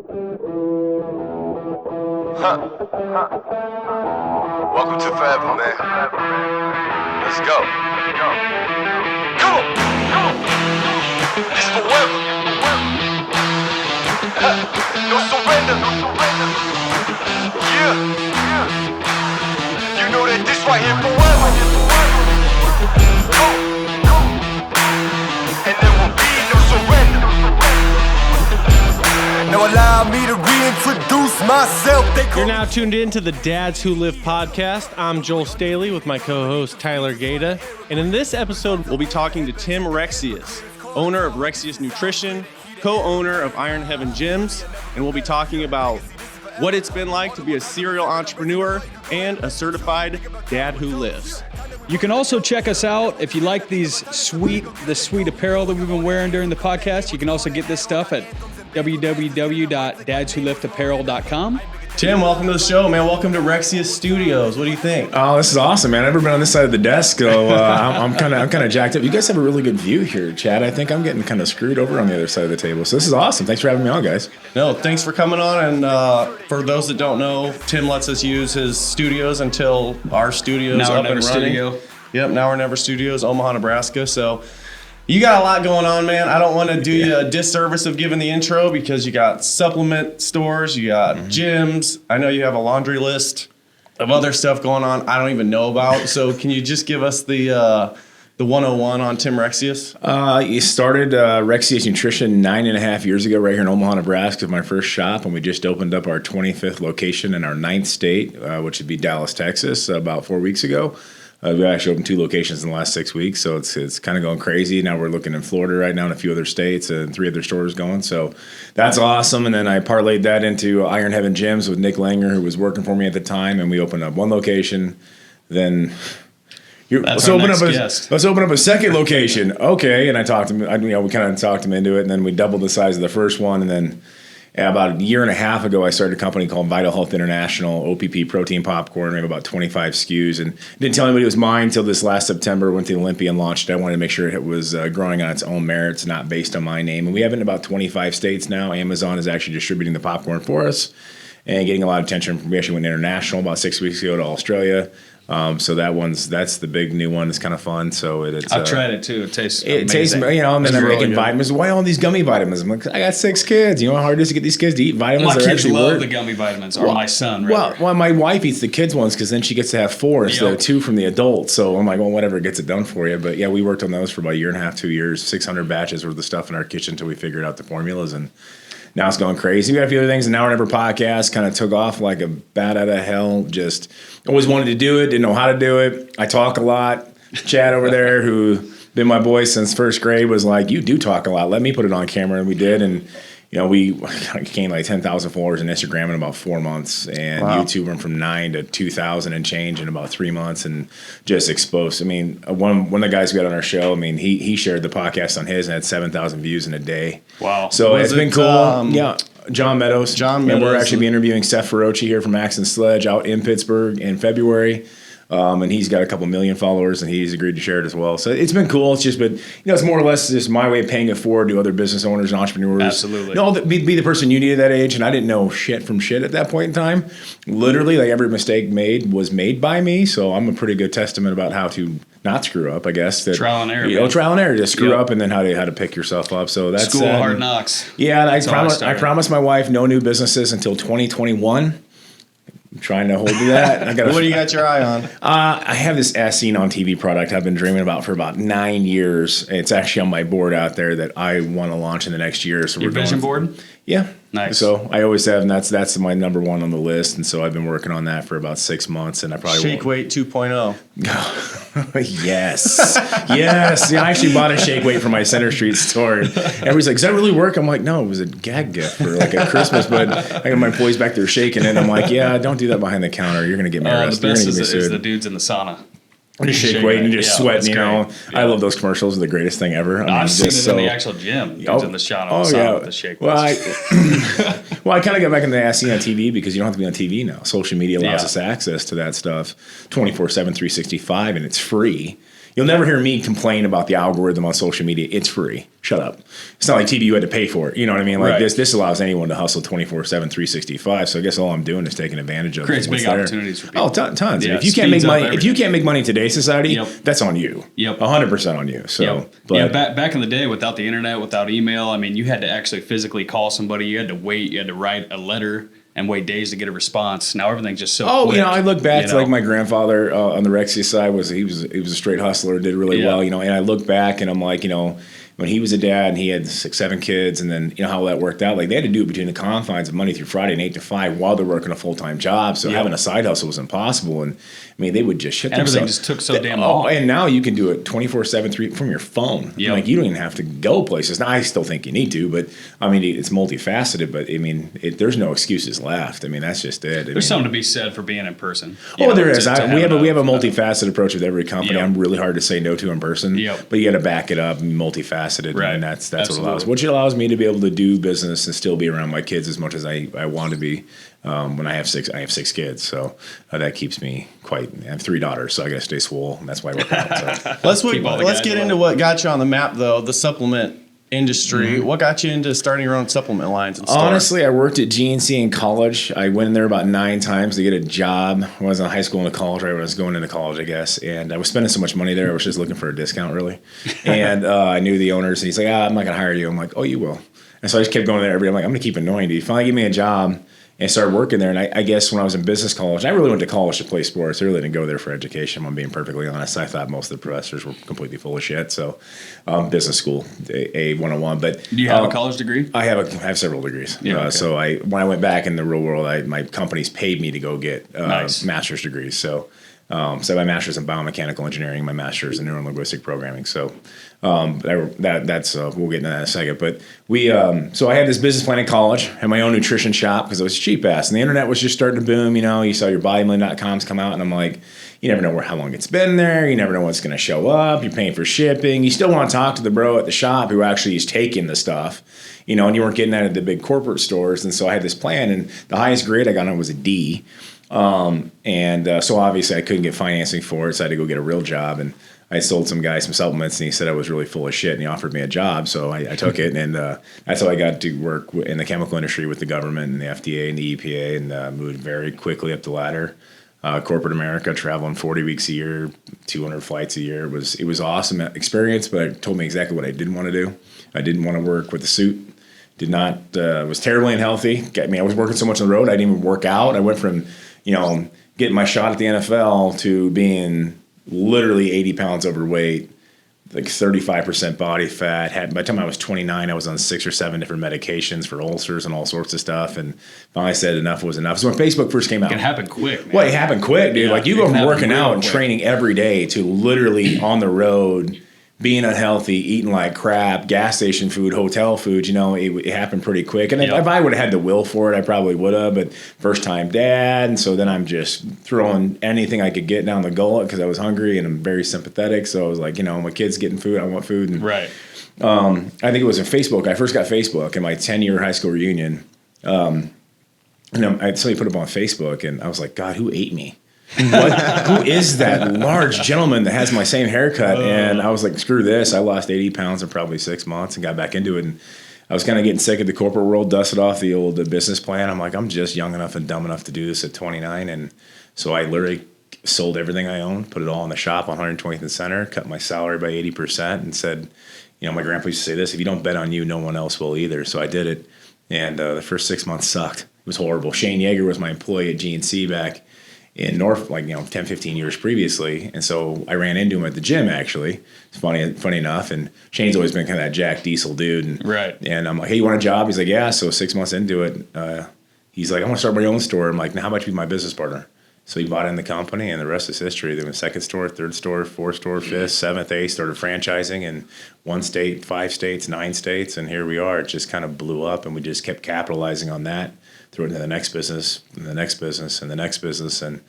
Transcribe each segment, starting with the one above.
Welcome to forever, man. Let's go. Come on. This forever. No surrender. Yeah. You know that this right here forever. Go. And there will be no surrender. Now allow me to reintroduce myself. You're now tuned in to the Dads Who Live podcast. I'm Joel Staley with my co-host Tyler Gata. And in this episode, we'll be talking to Tim Rexius, owner of Rexius Nutrition, co-owner of Iron Heaven Gyms. And we'll be talking about what it's been like to be a serial entrepreneur and a certified dad who lives. You can also check us out if you like the sweet apparel that we've been wearing during the podcast. You can also get this stuff at www.dadswholiftapparel.com. Tim, welcome to the show, man. Welcome to Rexius Studios. What do you think? Oh, this is awesome, man. I've never been on this side of the desk, so I'm kind of jacked up. You guys have a really good view here, Chad. I think I'm getting kind of screwed over on the other side of the table. So this is awesome. Thanks for having me on, guys. No, thanks for coming on. And for those that don't know, Tim lets us use his studios until our studio's Now up Never and running. Studio. Yep, Now or Never Studios, Omaha, Nebraska. So you got a lot going on, man. I don't want to do you a disservice of giving the intro because you got supplement stores, you got gyms. I know you have a laundry list of other stuff going on I don't even know about. So can you just give us the 101 on Tim Rexius? You started Rexius Nutrition 9.5 years ago right here in Omaha, Nebraska, my first shop, and we just opened up our 25th location in our 9th state, which would be Dallas, Texas, about 4 weeks ago. We actually opened 2 locations in the last 6 weeks, so it's kind of going crazy. Now we're looking in Florida right now and a few other states and 3 other stores going. So that's awesome. And then I parlayed that into Iron Heaven Gyms with Nick Langer, who was working for me at the time, and we opened up 1 location. Then let's open up a second location. Okay, and I talked him. We kind of talked him into it, and then we doubled the size of the first one, and then. About a year and a half ago, I started a company called Vital Health International, OPP protein popcorn. We have about 25 SKUs, and didn't tell anybody it was mine until this last September. Went to the Olympia and launched it. I wanted to make sure it was growing on its own merits, not based on my name. And we have it in about 25 states now. Amazon is actually distributing the popcorn for us and getting a lot of attention. We actually went international about 6 weeks ago to Australia. So that's the big new one. It's kind of fun. So I've tried it too. It tastes amazing. And then I'm really making vitamins. Why all these gummy vitamins? I'm like, I got 6 kids. You know how hard it is to get these kids to eat vitamins? My kids love the gummy vitamins, or my son. Well, my wife eats the kids ones because then she gets to have 4 instead of 2 from the adults. So I'm like, well, whatever gets it done for you. But yeah, we worked on those for about a year and a half, 2 years, 600 batches worth of stuff in our kitchen until we figured out the formulas, and now it's going crazy. We got a few other things. An Hour Never podcast kind of took off like a bat out of hell. Just always wanted to do it, didn't know how to do it. I talk a lot. Chad over there, who been my boy since first grade, was like, "You do talk a lot. Let me put it on camera." And we did. And we gained like 10,000 followers on Instagram in about 4 months, and wow. YouTube went from 9 to 2,000 and change in about 3 months, and just explosive. I mean, one of the guys we got on our show, I mean, he shared the podcast on his and had 7,000 views in a day. Wow! So it's been cool. Yeah, John Meadows. And we're actually be interviewing Seth Ferrocci here from Axe and Sledge out in Pittsburgh in February. And he's got a couple million followers, and he's agreed to share it as well. So it's been cool. It's just been, it's more or less just my way of paying it forward to other business owners and entrepreneurs. Absolutely. Be the person you need at that age. And I didn't know shit from shit at that point in time. Literally, like every mistake made was made by me. So I'm a pretty good testament about how to not screw up, I guess. Trial and error. Trial and error. Just screw up, and then how to pick yourself up. So that's School of Hard Knocks. Yeah, and I promised my wife no new businesses until 2021. I'm trying to hold to that. What do you got your eye on? I have this As Seen on TV product I've been dreaming about for about 9 years. It's actually on my board out there that I want to launch in the next year. So your vision board? Yeah. Nice. So I always have, and that's my number 1 on the list. And so I've been working on that for about 6 months, and I probably Shake Weight 2.0. Yes. Yes. Yeah, I actually bought a Shake Weight from my Center Street store. And everybody's like, does that really work? I'm like, no, it was a gag gift for like a Christmas, but I got my employees back there shaking it. I'm like, yeah, don't do that behind the counter. You're going to get me arrested. The best is the dudes in the sauna. Just shake weight and just sweating, Yeah. I love those commercials. They're the greatest thing ever. I've seen it in the actual gym. Dudes in the sauna with the shake weights. Well, I kind of got back into the As Seen on TV because you don't have to be on TV now. Social media allows us access to that stuff 24/7, 365, and it's free. You'll never hear me complain about the algorithm on social media. It's free. Shut up. It's not like TV you had to pay for it. You know what I mean? Like this allows anyone to hustle 24/7, 365. So I guess all I'm doing is taking advantage of creates what's big there. opportunities for people. Oh, tons. Yeah, If you can't make money, in today's society, that's on you. 100% on you. So, but back in the day, without the internet, without email, I mean, you had to actually physically call somebody. You had to wait. You had to write a letter and wait days to get a response. Now everything's just so quick. I look back to like my grandfather on the Rexius side he was a straight hustler, did really well, and I look back and I'm like, when he was a dad and he had 6, 7 kids, and then how that worked out, like they had to do it between the confines of Monday through Friday and 8 to 5 while they're working a full-time job. So having a side hustle was impossible. And I mean, they would just shit themselves. Everything just took so damn long. And now you can do it 24/7 from your phone. Like you don't even have to go places. Now I still think you need to, but I mean, it's multifaceted. But I mean, there's no excuses left. I mean, that's just it. There's something to be said for being in person. There is. We have a multifaceted approach with every company. I'm really hard to say no to in person. But you got to back it up and multifaceted. Right. And that's what allows me to be able to do business and still be around my kids as much as I want to be. When I have 6 kids, so that keeps me I have 3 daughters, so I got to stay swole, and that's why I work out. So. Let's get into what got you on the map, though. The supplement industry. Mm-hmm. What got you into starting your own supplement lines and store? Honestly, I worked at GNC in college. I went in there about 9 times to get a job. I was in high school and college, right when I was going into college, I guess. And I was spending so much money there, I was just looking for a discount, really. And I knew the owners, and he's like, I'm not going to hire you. I'm like, oh, you will. And so I just kept going there every day. I'm like, I'm going to keep annoying you. He finally gave me a job and started working there. And I guess when I was in business college, I really went to college to play sports. I really didn't go there for education, I'm being perfectly honest. I thought most of the professors were completely full of shit. So business school, a 101. But do you have a college degree? I have several degrees. So when I went back in the real world, my companies paid me to go get master's degrees. So I have my master's in biomechanical engineering, my master's in neurolinguistic programming. So that's we'll get into that in a second. But so I had this business plan in college, had my own nutrition shop because it was cheap ass, and the internet was just starting to boom. You saw your bodymillion.coms come out, and I'm like, you never know how long it's been there. You never know what's going to show up. You're paying for shipping. You still want to talk to the bro at the shop who actually is taking the stuff, and you weren't getting that at the big corporate stores. And so I had this plan, and the highest grade I got on was a D. So obviously I couldn't get financing for it, so I had to go get a real job. And I sold some guy some supplements, and he said I was really full of shit, and he offered me a job. So I took it, and that's how I got to work in the chemical industry with the government and the FDA and the EPA, and moved very quickly up the ladder. Corporate America, traveling 40 weeks a year, 200 flights a year. It was awesome experience, but it told me exactly what I didn't want to do. I didn't want to work with a suit. Was terribly unhealthy. I was working so much on the road, I didn't even work out. I went from getting my shot at the NFL to being literally 80 pounds overweight, like 35% body fat. By the time I was 29, I was on 6 or 7 different medications for ulcers and all sorts of stuff. And finally said enough was enough. So when Facebook first came out. It happened quick, man. Well, it happened quick, dude. Like you go from working out and training every day to literally on the road, being unhealthy, eating like crap, gas station food, hotel food, it happened pretty quick. And if I would have had the will for it, I probably would have. But first time dad, and so then I'm just throwing anything I could get down the gullet because I was hungry and I'm very sympathetic. So I was like, my kid's getting food, I want food. And, right. I think it was in Facebook. I first got Facebook in my 10-year high school reunion. And I saw you put up on Facebook, and I was like, God, who ate me? Who is that large gentleman that has my same haircut? And I was like, screw this. I lost 80 pounds in probably 6 months and got back into it. And I was kind of getting sick of the corporate world, dusted off the old business plan. I'm like, I'm just young enough and dumb enough to do this at 29. And so I literally sold everything I owned, put it all in the shop on 120th and Center, cut my salary by 80%, and said, my grandpa used to say this, if you don't bet on you, no one else will either. So I did it. And the first 6 months sucked. It was horrible. Shane Yeager was my employee at GNC back in North, 10, 15 years previously. And so I ran into him at the gym, actually. It's funny enough. And Shane's always been kind of that Jack Diesel dude. And, right. And I'm like, hey, you want a job? He's like, yeah. So 6 months into it, he's like, I want to start my own store. I'm like, now how about you be my business partner? So he bought in the company, and the rest is history. There was second store, third store, fourth store, fifth, seventh, eighth, started franchising in 1 state, 5 states, 9 states. And here we are. It just kind of blew up, and we just kept capitalizing on that. Threw it into the next business, and the next business, and the next business, and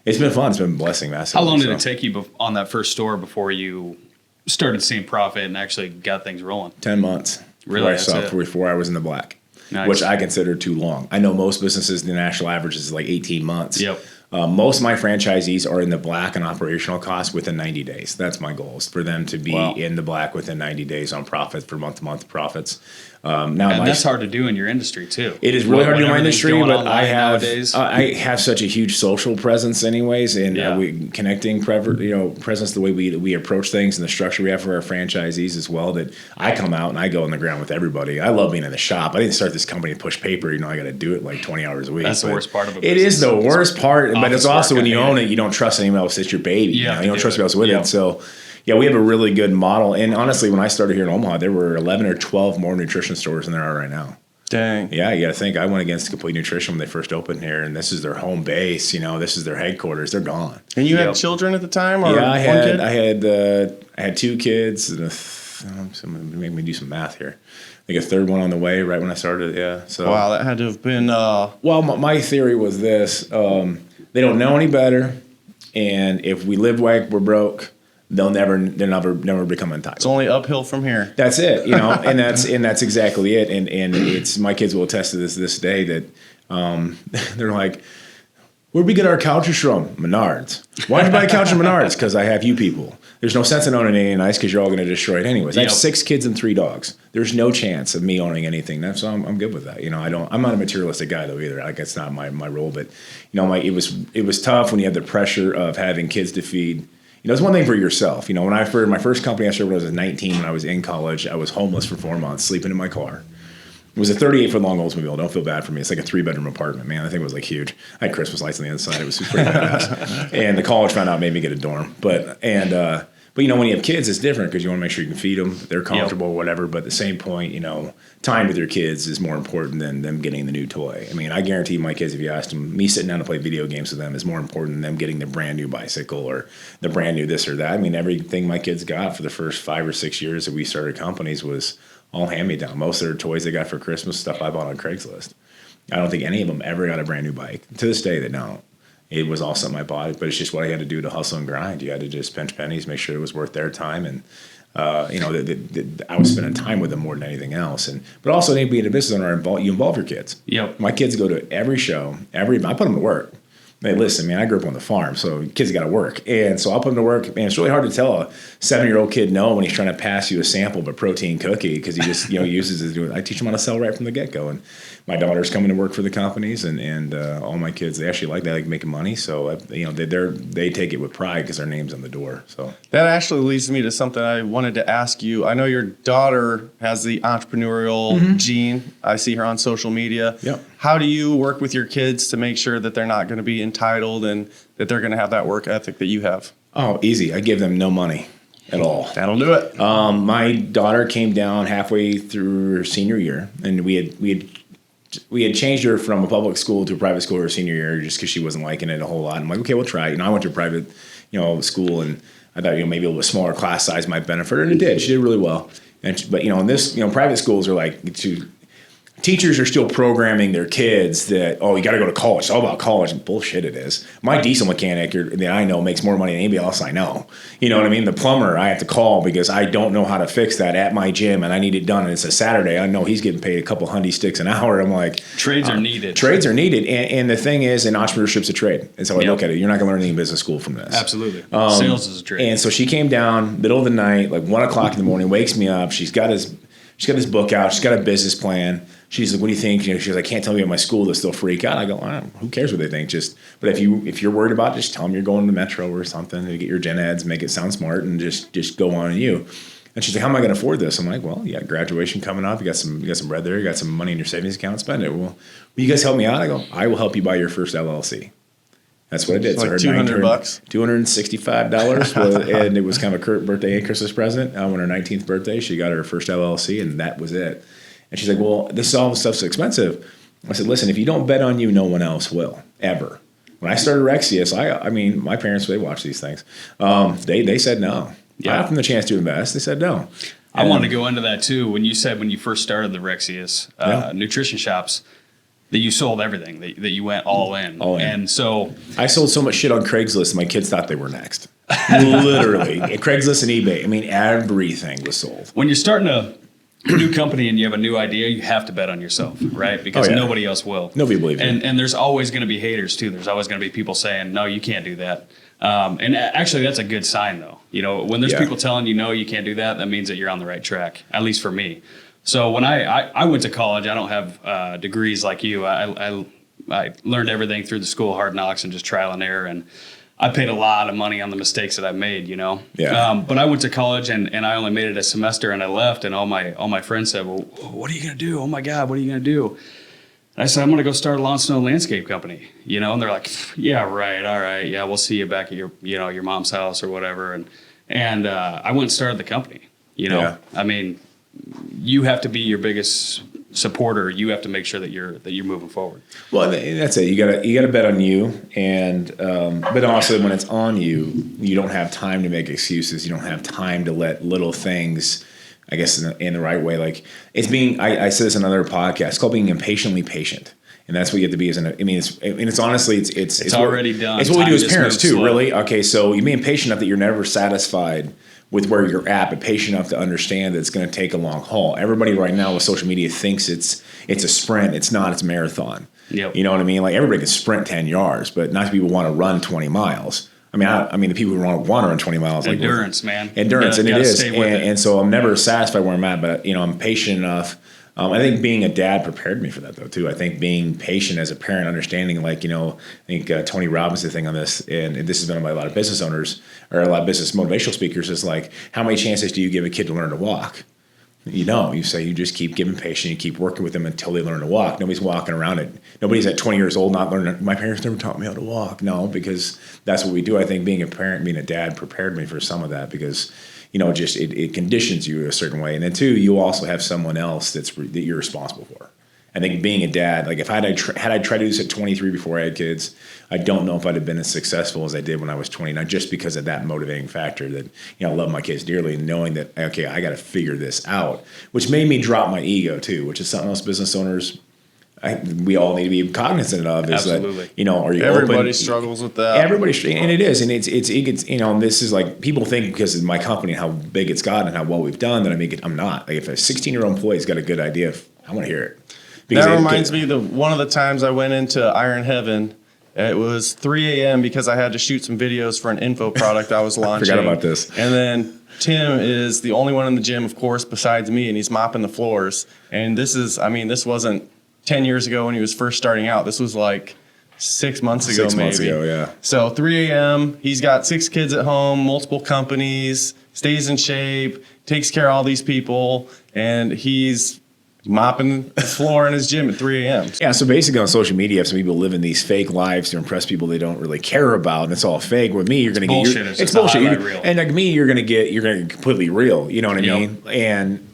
it's been fun. It's been a blessing massively. How long did it take you on that first store before you started seeing profit and actually got things rolling? 10 months. Really? Before I was in the black, nice. Which I consider too long. I know most businesses, the national average is like 18 months. Yep. Most of my franchisees are in the black on operational costs within 90 days. That's my goal, is for them to be in the black within 90 days on profits, for month-to-month profits. And that's hard to do in your industry too. It is really hard to do in my industry, but I have such a huge social presence, anyways, and we connecting presence, the way we approach things, and the structure we have for our franchisees as well. That I come out and I go on the ground with everybody. I love being in the shop. I didn't start this company to push paper. I got to do it like 20 hours a week. That's the worst part of it. It is the worst part, but it's also when you own it, you don't trust anyone else. It's your baby. You don't trust anyone else with it. So. Yeah, we have a really good model. And honestly, when I started here in Omaha, there were 11 or 12 more nutrition stores than there are right now. Dang. Yeah, you got to think. I went against Complete Nutrition when they first opened here, and this is their home base. This is their headquarters. They're gone. And you had children at the time? Or I kid? had 2 kids, and someone make me do some math here. I think a third one on the way right when I started. Yeah. So wow, that had to have been. Well, my theory was this: they don't know any better, and if we live like we're broke, they'll never become entitled. It's only uphill from here. That's it, and that's exactly it. And it's, my kids will attest to this day that they're like, where'd we get our couches from? Menards. Why'd you buy a couch from Menards? Because I have you people. There's no sense in owning anything nice because you're all going to destroy it anyways. I have 6 kids and 3 dogs. There's no chance of me owning anything. So I'm good with that. I'm not a materialistic guy though either. Like, it's not my role. But it was tough when you had the pressure of having kids to feed. It's one thing for yourself. When my first company I started when I was 19, when I was in college, I was homeless for 4 months, sleeping in my car. It was a 38-foot long Oldsmobile. Don't feel bad for me. It's like a 3-bedroom apartment, man. I think it was like huge. I had Christmas lights on the inside. It was pretty badass. And the college found out, made me get a dorm. But when you have kids, it's different because you want to make sure you can feed them, they're comfortable or whatever. But at the same point, time with your kids is more important than them getting the new toy. I mean, I guarantee my kids, if you asked them, me sitting down to play video games with them is more important than them getting the brand new bicycle or the brand new this or that. I mean, everything my kids got for the first 5 or 6 years that we started companies was all hand-me-down. Most of their toys they got for Christmas, stuff I bought on Craigslist. I don't think any of them ever got a brand new bike. To this day, they don't. It was all something I bought, but it's just what I had to do to hustle and grind. You had to just pinch pennies, make sure it was worth their time, and I was spending time with them more than anything else. But also, being a business owner, you involve your kids. Yep. My kids go to every show. I put them to work. Hey, listen, man, I grew up on the farm, so kids got to work. And so I'll put them to work. Man, it's really hard to tell a 7-year-old kid no when he's trying to pass you a sample of a protein cookie because he just uses it. I teach them how to sell right from the get-go. And my daughter's coming to work for the companies, and all my kids, they actually like that, like making money. So they take it with pride because their name's on the door. So that actually leads me to something I wanted to ask you. I know your daughter has the entrepreneurial gene. I see her on social media. Yep. How do you work with your kids to make sure that they're not going to be entitled and that they're going to have that work ethic that you have? Oh, easy. I give them no money at all. That'll do it. My daughter came down halfway through her senior year, and we had changed her from a public school to a private school her senior year just because she wasn't liking it a whole lot. I'm like, okay, we'll try it. I went to a private, school, and I thought, maybe a little smaller class size might benefit her, and it did. She did really well. But in this, private schools are like teachers are still programming their kids that, you got to go to college. It's all about college. And bullshit it is. My diesel mechanic that I know makes more money than anybody else I know. You know what I mean? The plumber I have to call because I don't know how to fix that at my gym and I need it done. And it's a Saturday. I know he's getting paid a couple hundy sticks an hour. I'm like, trades are needed. Trades are needed. And the thing is, entrepreneurship's a trade. And so I look at it. You're not going to learn anything in business school from this. Absolutely. Sales is a trade. And so she came down middle of the night, like 1 o'clock in the morning, wakes me up. She's got this book out. She's got a business plan. She's like, what do you think? She's like, I can't tell you at my school. They'll still freak out. I go, who cares what they think? But if you're worried about it, just tell them you're going to Metro or something to get your gen eds, make it sound smart, and just go on you. And she's like, how am I going to afford this? I'm like, well, you got graduation coming up. You got some bread there. You got some money in your savings account. Spend it. Well, will you guys help me out? I go, I will help you buy your first LLC. That's what I did. It's like $200, $265, and it was kind of a birthday and Christmas present. On her 19th birthday, she got her first LLC, and that was it. And she's like, well, all this stuff's expensive. I said, listen, if you don't bet on you, no one else will, ever. When I started Rexius, I mean, my parents, they watch these things. They said no. I offered them the chance to invest. They said no. I want to go into that, too. When you said when you first started the Rexius nutrition shops, that you sold everything, that you went all in. And so I sold so much shit on Craigslist, my kids thought they were next. Literally. Craigslist and eBay. I mean, everything was sold. When you're starting a new company and you have a new idea, you have to bet on yourself, right? Because nobody else will. Nobody believes you. And there's always going to be haters too. There's always going to be people saying, no, you can't do that. And actually, that's a good sign, though. When there's people telling you, no, you can't do that, that means that you're on the right track, at least for me. So when I went to college, I don't have degrees like you. I learned everything through the school of hard knocks and just trial and error. And I paid a lot of money on the mistakes that I made, But I went to college and I only made it a semester and I left. And all my friends said, well, what are you going to do? Oh, my God, what are you going to do? I said, I'm going to go start a lawn snow landscape company, and they're like, yeah, right. All right. Yeah. We'll see you back at your mom's house or whatever. And I went and started the company, I mean, you have to be your biggest supporter. You have to make sure that you're moving forward. Well, that's it. You gotta bet on you. And, but also when it's on you, you don't have time to make excuses. You don't have time to let little things, I guess in the right way, like it's being. I said this in another podcast. It's called being impatiently patient, and that's what you have to be. It's honestly, it's already done. It's what we do as parents too. Slow. Really, okay. So you being patient enough that you're never satisfied with where you're at, but patient enough to understand that it's going to take a long haul. Everybody right now with social media thinks it's a sprint. It's not. It's a marathon. Yep. You know what I mean? Like everybody can sprint 10 yards, but not people want to run 20 miles. I mean, the people who want to run 20 miles. Endurance, man. Endurance, and it is. And so I'm never satisfied where I'm at, but, I'm patient enough. I think being a dad prepared me for that, though, too. I think being patient as a parent, understanding, I think Tony Robbins' thing on this, and this has been by a lot of business owners or a lot of business motivational speakers, is like, how many chances do you give a kid to learn to walk? You say you just keep giving patience, you keep working with them until they learn to walk. Nobody's walking around it. Nobody's at 20 years old not learning. My parents never taught me how to walk. No, because that's what we do. I think being a parent, being a dad prepared me for some of that because, just it conditions you a certain way. And then two, you also have someone else that you're responsible for. I think being a dad, like if had I tried to do this at 23 before I had kids, I don't know if I'd have been as successful as I did when I was 29, just because of that motivating factor that, I love my kids dearly and knowing that, okay, I got to figure this out, which made me drop my ego too, which is something else business owners, we all need to be cognizant of. Is Absolutely. That, are you Everybody open? struggles with that. And it is. And it gets, and this is like, people think because of my company and how big it's gotten and how well we've done that I'm not. Like if a 16-year-old employee's got a good idea, I want to hear it. That reminds me one of the times I went into Iron Heaven. It was 3 a.m. because I had to shoot some videos for an info product I was launching. Forgot about this. And then Tim is the only one in the gym, of course, besides me, and he's mopping the floors. And this wasn't 10 years ago when he was first starting out. This was like 6 months ago, 6 months ago, yeah. So 3 a.m., he's got 6 kids at home, multiple companies, stays in shape, takes care of all these people, and he's mopping the floor in his gym at 3 a.m. Yeah, so basically on social media, some people live in these fake lives to impress people they don't really care about, and it's all fake. With me, you're going to get it's bullshit. And like me, you're going to get completely real. You know what I mean?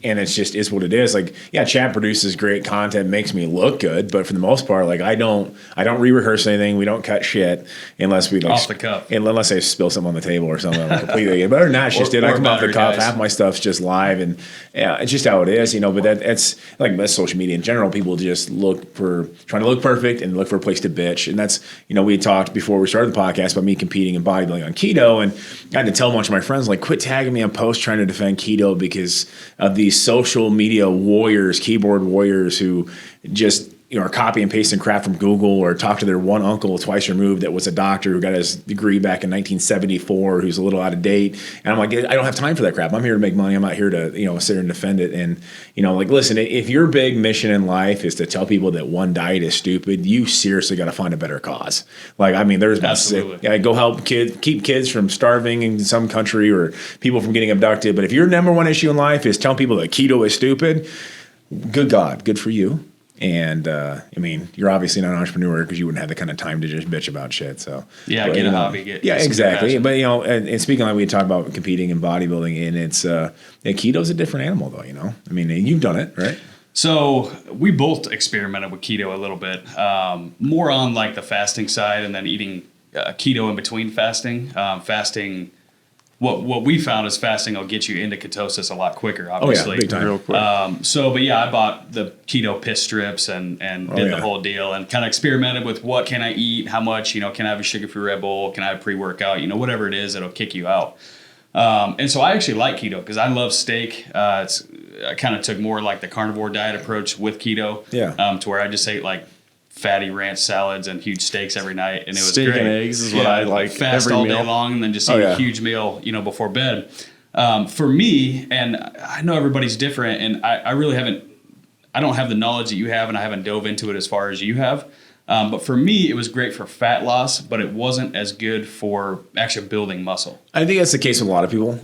And it's just is what it is. Like, yeah, Chad produces great content, makes me look good, but for the most part, like I don't re-rehearse anything. We don't cut shit unless we off the cuff. Unless I spill something on the table or something. Completely. But other than that, it's just I come off the cuff. Half my stuff's just live, and yeah, it's just how it is. But that's like that's social media in general. People just trying to look perfect and look for a place to bitch. And that's, we had talked before we started the podcast about me competing in bodybuilding on keto. And I had to tell a bunch of my friends, like, quit tagging me on posts trying to defend keto because of these social media warriors, keyboard warriors who just, are copy and pasting crap from Google or talk to their one uncle twice removed that was a doctor who got his degree back in 1974 who's a little out of date. And I'm like, I don't have time for that crap. I'm here to make money. I'm not here to, sit here and defend it. And, like, listen, if your big mission in life is to tell people that one diet is stupid, you seriously got to find a better cause. Like, I mean, there's been go help keep kids from starving in some country or people from getting abducted. But if your number one issue in life is telling people that keto is stupid, good God, good for you. And, you're obviously not an entrepreneur because you wouldn't have the kind of time to just bitch about shit. So get a hobby. Exactly. But, and speaking like we talk about competing in bodybuilding, and it's keto's a different animal, though, you've done it, right? So we both experimented with keto a little bit, more on like the fasting side and then eating keto in between fasting. Fasting. What we found is fasting will get you into ketosis a lot quicker, obviously. Oh, yeah, big time. Real quick. I bought the keto piss strips and did the whole deal and kind of experimented with what can I eat, how much, can I have a sugar-free Red Bull, can I have pre-workout, whatever it is that'll kick you out. And so I actually like keto because I love steak. I kind of took more like the carnivore diet approach with keto. Yeah. To where I just ate like fatty ranch salads and huge steaks every night, and it was Steak great. and eggs is what I like Fast every all meal. day long, and then just eat a huge meal, before bed. For me, and I know everybody's different, and I really haven't. I don't have the knowledge that you have, and I haven't dove into it as far as you have. But for me, it was great for fat loss, but it wasn't as good for actually building muscle. I think that's the case with a lot of people.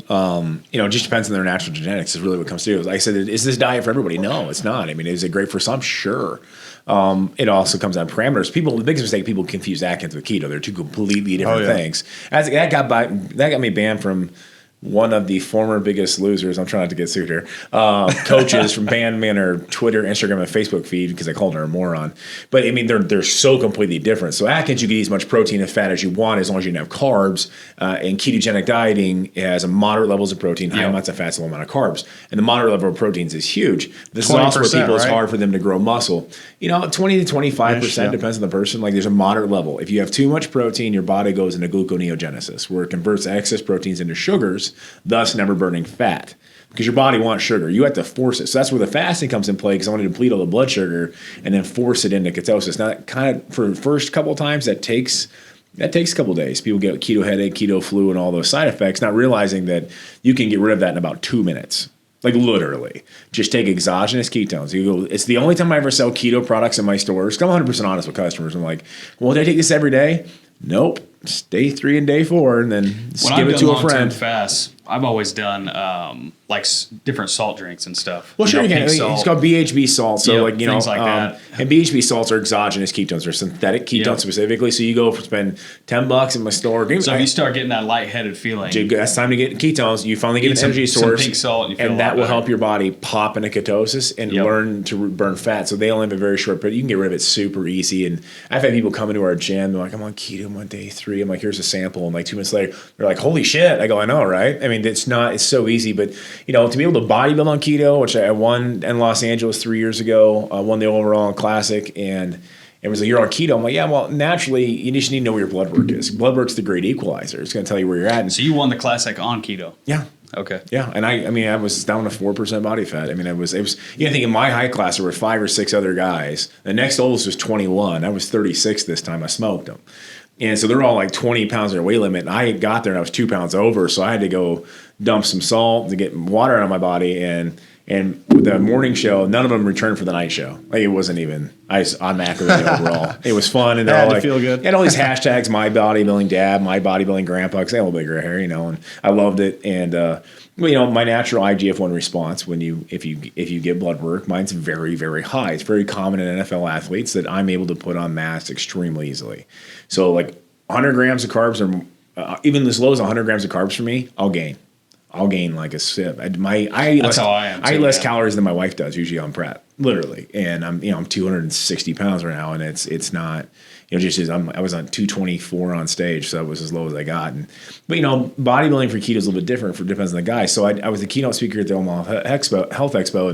It just depends on their natural genetics is really what comes through. Like I said, is this diet for everybody? No, it's not. I mean, is it great for some? Sure. It also comes down to parameters. The biggest mistake, people confuse Atkins with keto. They're two completely different things. That got me banned from one of the former biggest losers. I'm trying not to get sued here. Coaches from banned me on her Twitter, Instagram, and Facebook feed because I called her a moron. But I mean, they're so completely different. So Atkins, you can eat as much protein and fat as you want as long as you don't have carbs. And ketogenic dieting has a moderate levels of protein, high amounts of fats, low amount of carbs. And the moderate level of proteins is huge. This is also where people, it's hard for them to grow muscle. 20 to 25% depends on the person. Like there's a moderate level. If you have too much protein, your body goes into gluconeogenesis, where it converts excess proteins into sugars, thus never burning fat. Because your body wants sugar. You have to force it. So that's where the fasting comes in play, because I want to deplete all the blood sugar and then force it into ketosis. Now, that kind of, for the first couple of times, that takes a couple of days. People get keto headache, keto flu, and all those side effects, not realizing that you can get rid of that in about 2 minutes. Like literally, just take exogenous ketones. It's the only time I ever sell keto products in my stores. I'm 100% honest with customers. I'm like, well, did I take this every day? Nope. Just day 3 and day 4, and then give it to a friend. Fast, I've always done different salt drinks and stuff. Well, sure, you can. It's called BHB salt. So, things like that. And BHB salts are exogenous ketones. They're synthetic ketones specifically. So you go spend $10 in my store. So if you start getting that lightheaded feeling, that's time to get ketones. You finally get an energy source, some pink salt, and, that will help your body pop into ketosis and learn to burn fat. So they only have a very short period. You can get rid of it super easy. And I've had people come into our gym. They're like, I'm on keto. I'm on day 3. I'm like, here's a sample. And like 2 minutes later, they're like, holy shit. I go, I know, right? I mean, it's so easy. But, to be able to bodybuild on keto, which I won in Los Angeles 3 years ago, won the overall classic, and it was a year on keto. I'm like, yeah, well, naturally, you just need to know where your blood work is. Blood work's the great equalizer. It's going to tell you where you're at. And so you won the classic on keto? Yeah. Okay. Yeah, and I was down to 4% body fat. I mean, it was. I think in my high class there were 5 or 6 other guys. The next oldest was 21. I was 36 this time. I smoked them. And so they're all like 20 pounds their weight limit. And I got there and I was 2 pounds over. So I had to go dump some salt to get water out of my body. And with the morning show, none of them returned for the night show. Like it wasn't even, I was automatically overall. It was fun. And they're all like, feel good. Had all these hashtags, my bodybuilding dad, my bodybuilding grandpa, because they had a little bit of gray hair, and I loved it. And, my natural IGF-1 response if you get blood work, mine's very, very high. It's very common in NFL athletes that I'm able to put on mass extremely easily. So like 100 grams of carbs, or even as low as 100 grams of carbs for me, I'll gain like a sip. I eat less calories than my wife does usually on prep, literally. And I'm 260 pounds right now, and it's not. I was on 224 on stage, so that was as low as I got. But bodybuilding for keto is a little bit different. Depends on the guy. So I was the keynote speaker at the Omaha Health Expo,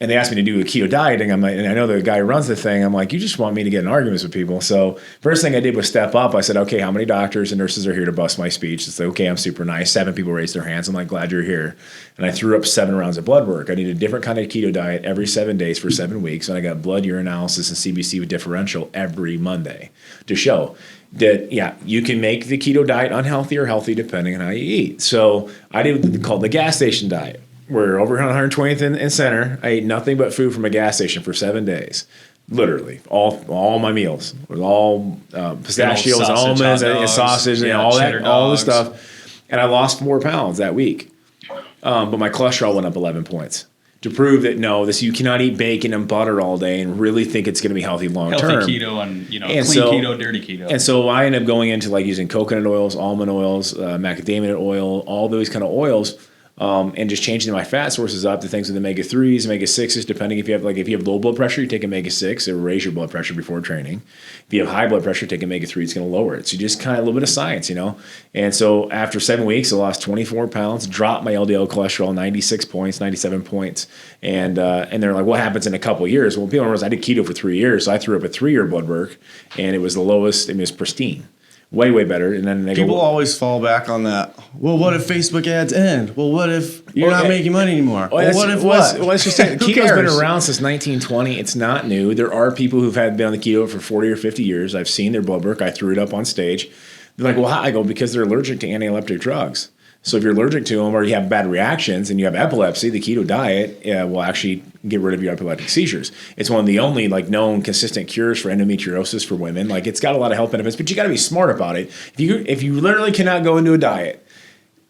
and they asked me to do a keto dieting. I'm like, and I know the guy who runs the thing. I'm like, you just want me to get in arguments with people. So first thing I did was step up. I said, okay, how many doctors and nurses are here to bust my speech? It's like, okay, I'm super nice. 7 people raised their hands. I'm like, glad you're here. And I threw up 7 rounds of blood work. I did a different kind of keto diet every 7 days for 7 weeks. And I got blood urinalysis and CBC with differential every Monday to show that, you can make the keto diet unhealthy or healthy depending on how you eat. So I did called the gas station diet. We're over on 120th in Center. I ate nothing but food from a gas station for 7 days. Literally, all my meals was all pistachios and almonds and sausage and all the stuff. And I lost 4 pounds that week. But my cholesterol went up 11 points to prove that you cannot eat bacon and butter all day and really think it's going to be healthy long term. Healthy keto and clean keto, dirty keto. And so I ended up going into like using coconut oils, almond oils, macadamia oil, all those kind of oils. And just changing my fat sources up to things with omega-3s, omega-6s, depending if you have low blood pressure, you take omega-6, it will raise your blood pressure before training. If you have high blood pressure, take omega-3, it's going to lower it. So you just kind of a little bit of science, And so after 7 weeks, I lost 24 pounds, dropped my LDL cholesterol 96 points, 97 points. And they're like, what happens in a couple of years? Well, people don't realize I did keto for 3 years, so I threw up a 3-year blood work, and it was the lowest, it was pristine. way better. And then they People go, always fall back on that. Well, what if Facebook ads end? Well, what if you're not making money anymore? Well, what if what? Well, let's just say Who keto's been cares? around since 1920. It's not new. There are people who've been on the keto for 40 or 50 years. I've seen their blood work. I threw it up on stage. They're like, well, how? I go, because they're allergic to anti-epileptic drugs. So if you're allergic to them or you have bad reactions and you have epilepsy, the keto diet will actually get rid of your epileptic seizures. It's one of the only known consistent cures for endometriosis for women. It's got a lot of health benefits, but you got to be smart about it. If you literally cannot go into a diet,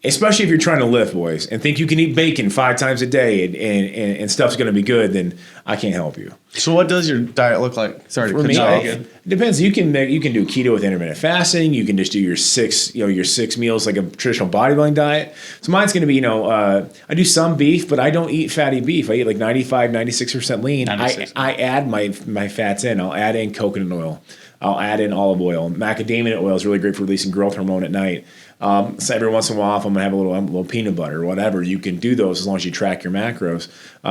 especially if you're trying to lift, boys, and think you can eat bacon 5 times a day and stuff's going to be good, then I can't help you. So what does your diet look like? Sorry to For cut me, you off. it depends. You can do keto with intermittent fasting. You can just do your 6 meals like a traditional bodybuilding diet. So mine's going to be, I do some beef, but I don't eat fatty beef. I eat 95, 96% lean. 96. I add my fats in. I'll add in coconut oil. I'll add in olive oil. Macadamia oil is really great for releasing growth hormone at night. So every once in a while, if I'm going to have a little peanut butter or whatever, you can do those as long as you track your macros.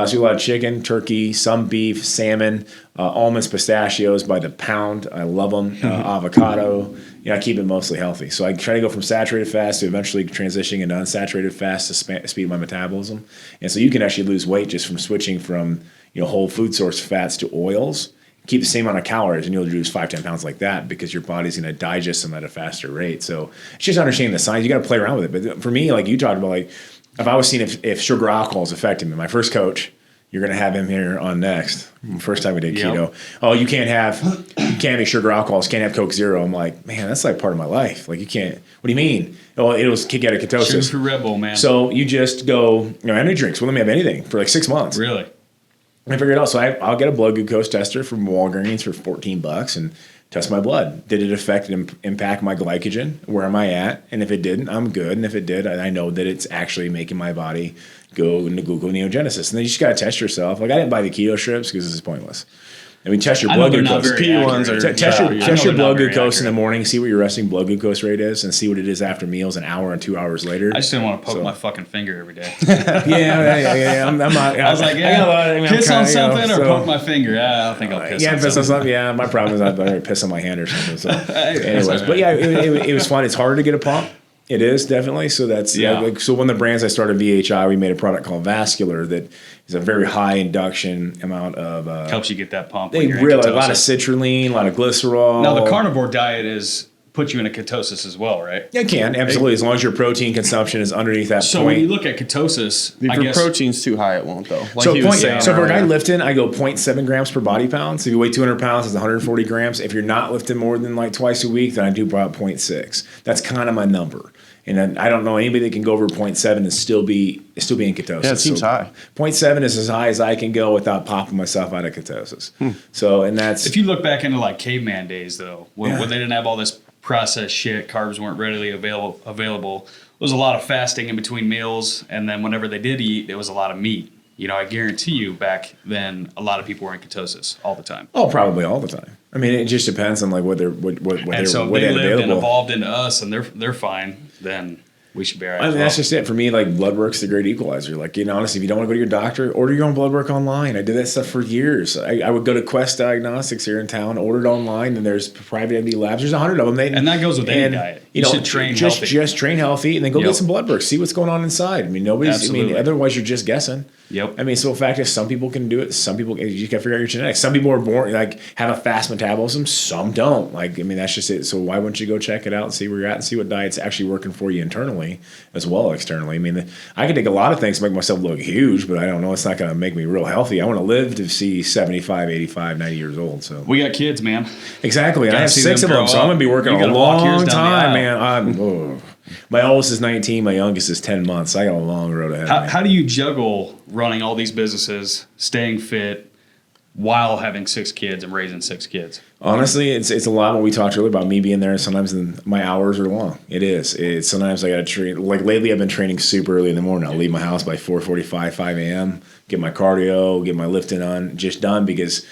So a lot of chicken, turkey, some beef, salmon, almonds, pistachios by the pound. I love them. Avocado. I keep it mostly healthy. So I try to go from saturated fast to eventually transitioning into unsaturated fast to speed my metabolism. And so you can actually lose weight just from switching from whole food source fats to oils. Keep the same amount of calories and you'll lose 5-10 pounds like that because your body's going to digest them at a faster rate. So it's just understanding the science. You got to play around with it. But for me, you talked about, if I was seeing if sugar alcohol is affecting me, my first coach, you're going to have him here on next. First time we did keto. Oh, you can't have any sugar alcohols, can't have Coke Zero. I'm like, man, that's part of my life. You can't. What do you mean? Oh, it was kick out of ketosis. Sugar-free Red Bull, man. So you just go, energy drinks. Well, let me have anything for 6 months. Really? I figured it out. So I'll get a blood glucose tester from Walgreens for $14 and test my blood. Did it affect and impact my glycogen? Where am I at? And if it didn't, I'm good. And if it did, I know that it's actually making my body go into gluconeogenesis. And then you just got to test yourself. I didn't buy the keto strips because this is pointless. Test your blood glucose. Test your blood glucose in the morning. See what your resting blood glucose rate is, and see what it is after meals, an hour and 2 hours later. I just didn't want to poke my fucking finger every day. Yeah. I'm not. I was like, piss on something or poke my finger. I don't think I'll piss on something. Yeah, my problem is I piss on my hand or something. So, anyways, but yeah, it was fun. It's harder to get a pump. It is definitely. So that's so one of the brands I started, VHI, we made a product called Vascular that is a very high induction amount of helps you get that pump. They really a lot of citrulline, a lot of glycerol. Now the carnivore diet puts you in a ketosis as well, right? Yeah, it can absolutely as long as your protein consumption is underneath that so point. When you look at ketosis, if your protein's too high, it won't though. So for a guy lifting, I go 0.7 grams per body pound. So if you weigh 200 pounds, it's 140 grams. If you're not lifting more than twice a week, then I do about 0.6. That's kind of my number. And then I don't know anybody that can go over 0.7 and still be in ketosis. Yeah, it seems high. 0.7 is as high as I can go without popping myself out of ketosis. So, and that's if you look back into caveman days though, when they didn't have all this processed shit, carbs weren't readily available. There was a lot of fasting in between meals, and then whenever they did eat, there was a lot of meat. I guarantee you back then a lot of people were in ketosis all the time. Oh, probably all the time. It just depends on what they're what and so if they lived and evolved into us and they're fine, then we should be all right. That's just it for me. Blood work's the great equalizer. Honestly, if you don't want to go to your doctor, order your own blood work online. I did that stuff for years. I would go to Quest Diagnostics here in town, order it online, and there's private MD labs. There's 100 of them. And that goes with any diet. You should train healthy. Just train healthy, and then go get some blood work. See what's going on inside. Otherwise you're just guessing. Yep. So the fact is, some people can do it. Some people, you got to figure out your genetics. Some people are born have a fast metabolism. Some don't. That's just it. So why wouldn't you go check it out and see where you're at and see what diet's actually working for you internally as well as externally? I can take a lot of things to make myself look huge, but I don't know. It's not going to make me real healthy. I want to live to see 75, 85, 90 years old. So we got kids, man. Exactly. I have 6 of them, so I'm going to be working a long time, man. My oldest is 19. My youngest is 10 months. I got a long road ahead. How do you juggle running all these businesses, staying fit, while having 6 kids and raising 6 kids? Honestly, it's a lot what we talked earlier about me being there. Sometimes my hours are long. It is. Sometimes I got to train. Lately, I've been training super early in the morning. I'll leave my house by 4:45, 5 a.m., get my cardio, get my lifting on, just done because,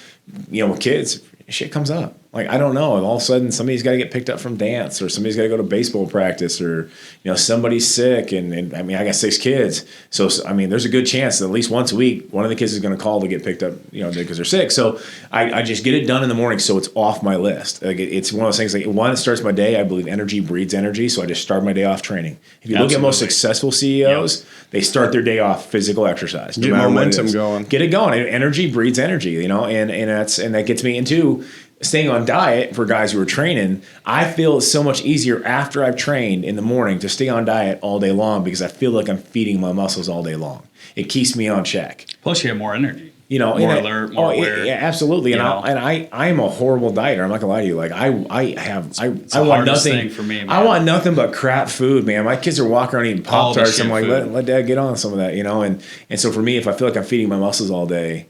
with kids, shit comes up. Like, I don't know. And all of a sudden, somebody's got to get picked up from dance, or somebody's got to go to baseball practice, or, somebody's sick. And I mean, I got 6 kids. So, I mean, there's a good chance that at least once a week, one of the kids is going to call to get picked up, because they're sick. So I just get it done in the morning. So it's off my list. Like, it's one of those things, like, one, it starts my day. I believe energy breeds energy. So I just start my day off training. If you look at most successful CEOs, they start their day off physical exercise. Get momentum going. Get it going. Energy breeds energy, and that gets me into staying on diet. For guys who are training, I feel it's so much easier after I've trained in the morning to stay on diet all day long, because I feel like I'm feeding my muscles all day long. It keeps me on check. Plus, you have more energy. More alert, more aware. Yeah, absolutely. I'm a horrible dieter. I'm not gonna lie to you. Like, I want nothing. Thing for me, man. I want nothing but crap food, man. My kids are walking around eating Pop-Tarts. I'm like, let Dad get on some of that, And so for me, if I feel like I'm feeding my muscles all day,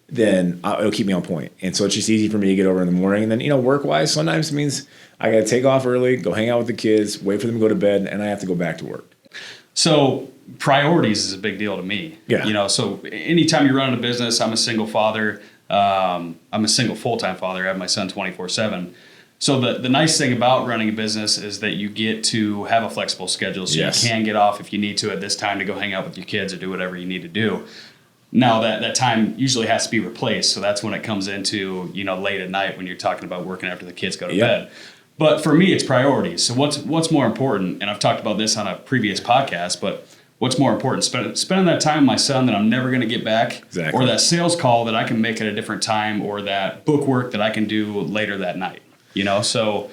then it'll keep me on point. And so it's just easy for me to get over in the morning. And then, work-wise, sometimes it means I got to take off early, go hang out with the kids, wait for them to go to bed, and I have to go back to work. So priorities is a big deal to me. Yeah. So anytime you're running a business, I'm a single father. I'm a single full-time father. I have my son 24/7. So the nice thing about running a business is that you get to have a flexible schedule. So Yes. you can get off if you need to at this time to go hang out with your kids or do whatever you need to do. Now that time usually has to be replaced. So that's when it comes into, late at night when you're talking about working after the kids go to bed. But for me, it's priorities. So what's more important, and I've talked about this on a previous podcast, but what's more important, spending that time with my son that I'm never going to get back, Exactly. or that sales call that I can make at a different time, or that book work that I can do later that night, So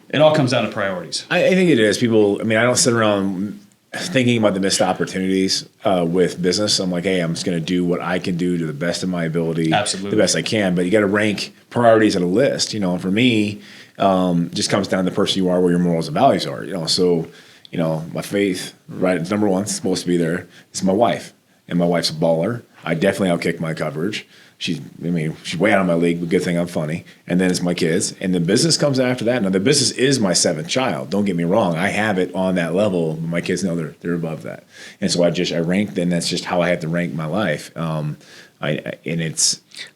it all comes down to priorities. I think it is. People, I don't sit around thinking about the missed opportunities with business. I'm like, hey, I'm just going to do what I can do to the best of my ability, Absolutely. the best I can. But you got to rank priorities on a list. And for me, just comes down to the person you are, where your morals and values are. So, my faith, right, it's number one. It's supposed to be there. It's my wife, and my wife's a baller. I definitely outkick my coverage. She's way out of my league, but good thing I'm funny. And then it's my kids. And the business comes after that. Now, the business is my 7th child. Don't get me wrong. I have it on that level. But my kids know they're above that. And so I rank, then that's just how I have to rank my life. I'd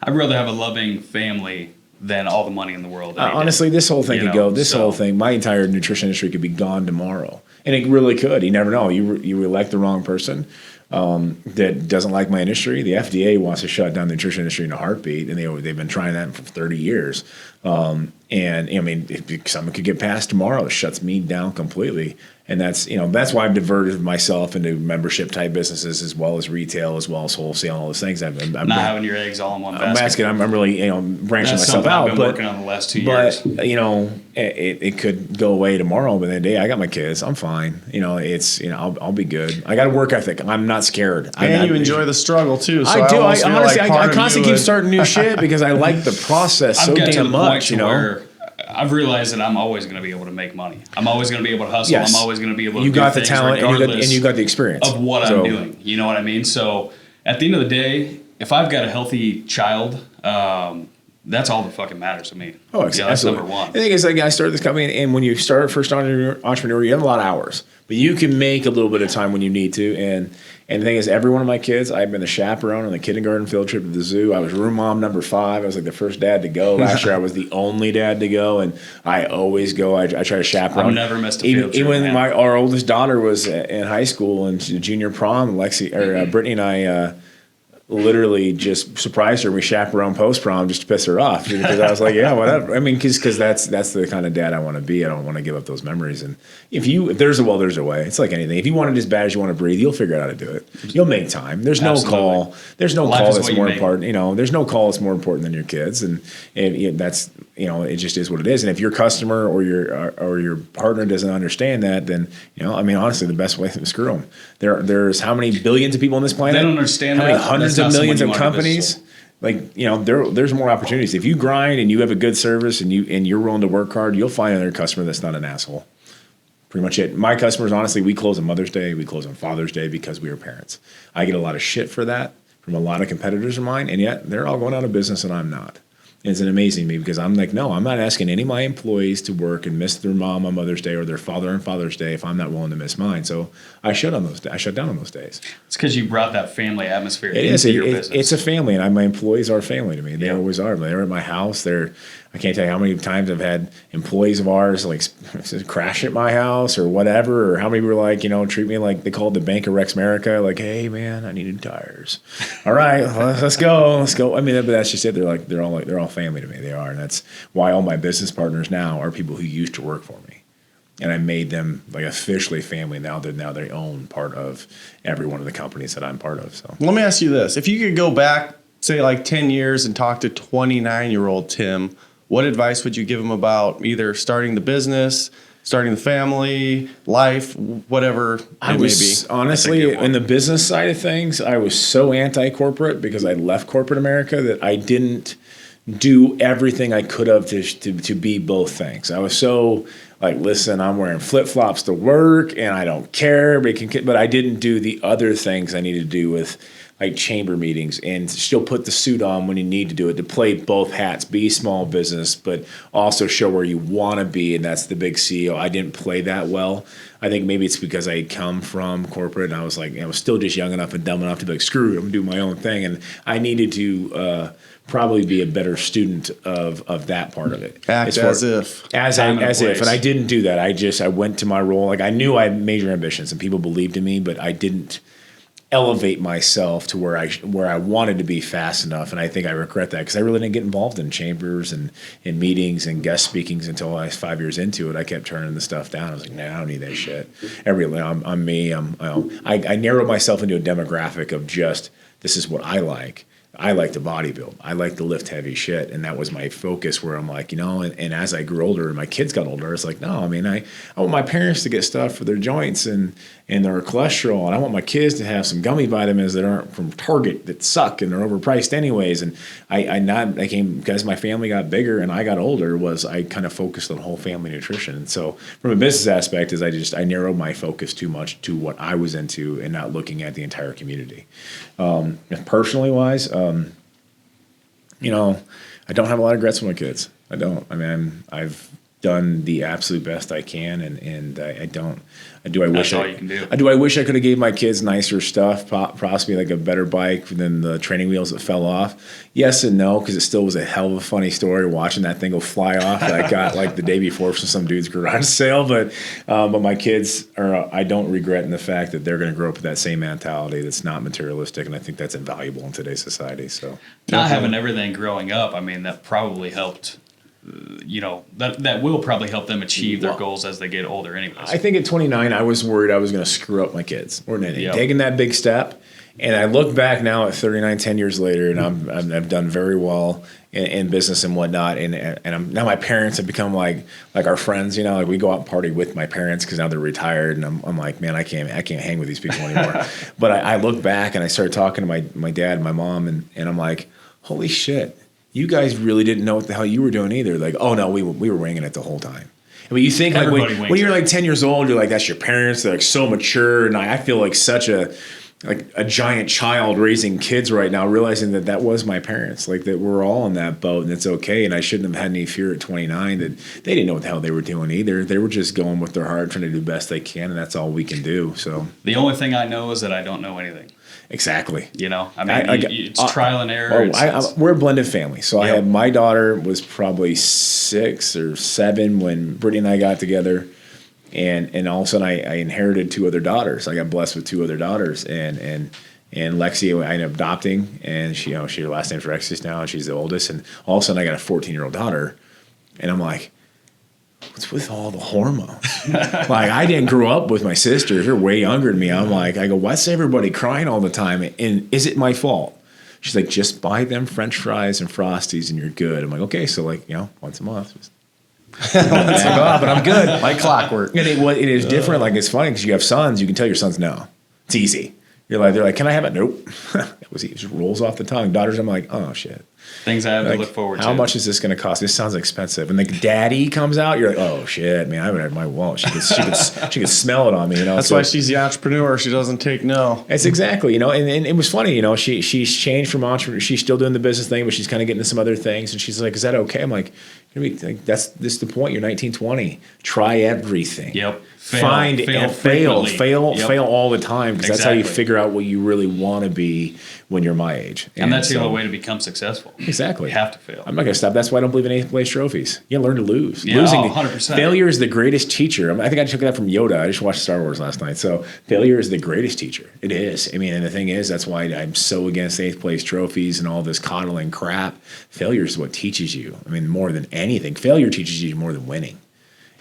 rather have a loving family than all the money in the world. Honestly, this whole thing could go, whole thing, my entire nutrition industry could be gone tomorrow. And it really could. You never know. You elect the wrong person that doesn't like my industry. The FDA wants to shut down the nutrition industry in a heartbeat, and they've been trying that for 30 years. If someone could get passed tomorrow, it shuts me down completely. And that's why I've diverted myself into membership type businesses, as well as retail, as well as wholesale, all those things. I'm not having your eggs all in one basket. I'm really branching That's myself out. I've been working on the last 2 years. But it could go away tomorrow. But in the day, I got my kids. I'm fine. I'll be good. I got a work ethic. I'm not scared. And you enjoy the struggle too. So I do. I feel honestly, like I constantly keep starting new shit because I like the process so damn much. Where I've realized that I'm always going to be able to make money. I'm always going to be able to hustle. Yes. I'm always going to be able to you do got the things talent and you got the experience of what I'm doing. You know what I mean? So at the end of the day, if I've got a healthy child, that's all that fucking matters to me. Oh, exactly. That's number one. The thing is, I started this company, and when you start first entrepreneur, you have a lot of hours, but you can make a little bit of time when you need to. And the thing is, every one of my kids, I've been the chaperone on the kindergarten field trip to the zoo. I was room mom number 5. I was like the first dad to go. Last year, I was the only dad to go, and I always go. I try to chaperone. I've never missed a field trip. Even when our oldest daughter was in high school and junior prom, Brittany and I literally just surprised her. We chaperoned post prom just to piss her off, because I was like, yeah, whatever. Because that's the kind of dad I want to be. I don't want to give up those memories. And if there's a will, there's a way. It's like anything. If you want it as bad as you want to breathe, you'll figure out how to do it. You'll make time. There's no call. There's no call that's more important. There's no call that's more important than your kids, and that's it just is what it is. And if your customer or your partner doesn't understand that, then honestly, the best way to screw them. There's how many billions of people on this planet? They don't understand how many that. hundreds of millions of companies. There's more opportunities. If you grind and you have a good service and you're willing to work hard, you'll find another customer that's not an asshole. Pretty much it. My customers, honestly, we close on Mother's Day, we close on Father's Day because we are parents. I get a lot of shit for that from a lot of competitors of mine, and yet they're all going out of business and I'm not. It's amazing to me because I'm like, no, I'm not asking any of my employees to work and miss their mom on Mother's Day or their father on Father's Day if I'm not willing to miss mine. So I shut down on those days. It's because you brought that family atmosphere into your business. It's a family, and my employees are family to me. They always are. They're at my house. I can't tell you how many times I've had employees of ours like crash at my house or whatever, or how many were like, treat me like they called the Bank of Rex America, like, hey man, I need new tires. All right, let's go. I mean, but that's just it. They're all family to me. They are, and that's why all my business partners now are people who used to work for me, and I made them like officially family. Now they own part of every one of the companies that I'm part of. So let me ask you this: if you could go back, say like 10 years, and talk to 29-year-old Tim, what advice would you give him about either starting the business, starting the family, life, whatever it may be? Honestly, in the business side of things, I was so anti-corporate because I left corporate America that I didn't do everything I could have to be both things. I was so like, listen, I'm wearing flip-flops to work and I don't care, but I didn't do the other things I needed to do with like chamber meetings and still put the suit on when you need to do it, to play both hats, be small business, but also show where you want to be, and that's the big CEO. I didn't play that well. I think maybe it's because I come from corporate and I was like, I was still just young enough and dumb enough to be like, screw it, I'm doing my own thing. And I needed to probably be a better student of that part of it. Act as if. And I didn't do that. I went to my role. Like I knew I had major ambitions and people believed in me, but I didn't elevate myself to where I wanted to be fast enough. And I think I regret that because I really didn't get involved in chambers and in meetings and guest speakings until I was 5 years into it. I kept turning the stuff down. I was like, nah, I don't need that shit. I'm me. I narrowed myself into a demographic of just, this is what I like. I like to bodybuild. I like to lift heavy shit. And that was my focus where I'm like, and as I grew older and my kids got older, it's like, no, I mean, I want my parents to get stuff for their joints and their cholesterol. And I want my kids to have some gummy vitamins that aren't from Target that suck and they're overpriced anyways. And I came, because my family got bigger and I got older, I kind of focused on whole family nutrition. And so from a business aspect I narrowed my focus too much to what I was into and not looking at the entire community. Personally wise, I don't have a lot of regrets with my kids. I don't. I mean, I've done the absolute best I can, and I don't. Do I wish That's all you can do. Do I wish I could have gave my kids nicer stuff, possibly like a better bike than the training wheels that fell off? Yes and no, because it still was a hell of a funny story watching that thing go fly off that I got like the day before from some dude's garage sale. But my kids I don't regret in the fact that they're going to grow up with that same mentality that's not materialistic, and I think that's invaluable in today's society. So not having everything growing up, I mean, that probably helped. That will probably help them achieve their goals as they get older anyways. I think at 29, I was worried I was going to screw up my kids more than anything. Taking that big step. And I look back now at 39, 10 years later, and I've done very well in business and whatnot. And now my parents have become like our friends, like we go out and party with my parents because now they're retired. And I'm like, man, I can't hang with these people anymore. But I look back and I started talking to my dad and my mom, and I'm like, holy shit. You guys really didn't know what the hell you were doing either. Like, oh no, we were winging it the whole time. I mean, you think like when you're like 10 years old, you're like, that's your parents. They're like so mature, and I feel like such a giant child raising kids right now, realizing that was my parents. Like that we're all in that boat, and it's okay. And I shouldn't have had any fear at 29 that they didn't know what the hell they were doing either. They were just going with their heart, trying to do the best they can, and that's all we can do. So the only thing I know is that I don't know anything. Exactly. I mean, it's trial and error. We're a blended family. So I had my daughter was probably 6 or 7 when Brittany and I got together, and all of a sudden I inherited 2 other daughters. I got blessed with 2 other daughters, and Lexi I ended up adopting, and she her last name's Rexius now, and she's the oldest. And all of a sudden I got a 14-year-old daughter, and I'm like, what's with all the hormones? Like, I didn't grow up with my sisters. They're way younger than me. I'm like, why's everybody crying all the time? And is it my fault? She's like, just buy them French fries and Frosties and you're good. I'm like, okay, so once a month. But I'm good. Like clockwork. And it is different. Like, it's funny because you have sons. You can tell your sons no. It's easy. They're like, can I have it? Nope. That was easy. It just rolls off the tongue. Daughters, I'm like, oh, shit. Things I have to look forward to. How much is this going to cost? This sounds expensive. And like daddy comes out, you're like, oh shit, man, I haven't had my wallet. She could smell it on me, That's why she's the entrepreneur. She doesn't take no. It's exactly, and it was funny, she's changed from entrepreneur. She's still doing the business thing, but she's kind of getting into some other things. And she's like, is that okay? I'm like, I mean, like, that's the point. You're 19, 20. Try everything. Yep. Find and fail Yep. all the time, because that's how you Exactly. figure out what you really want to be when you're my age. And that's the so- only way to become successful. Exactly. You have to fail. I'm not going to stop. That's why I don't believe in 8th place trophies. You learn to lose. Yeah, Losing, 100%. failure is the greatest teacher. I think I took that from Yoda. I just watched Star Wars last night. So failure is the greatest teacher. It is. I mean, and the thing is, that's why I'm so against 8th place trophies and all this coddling crap. Failure is what teaches you. I mean, more than anything, failure teaches you more than winning.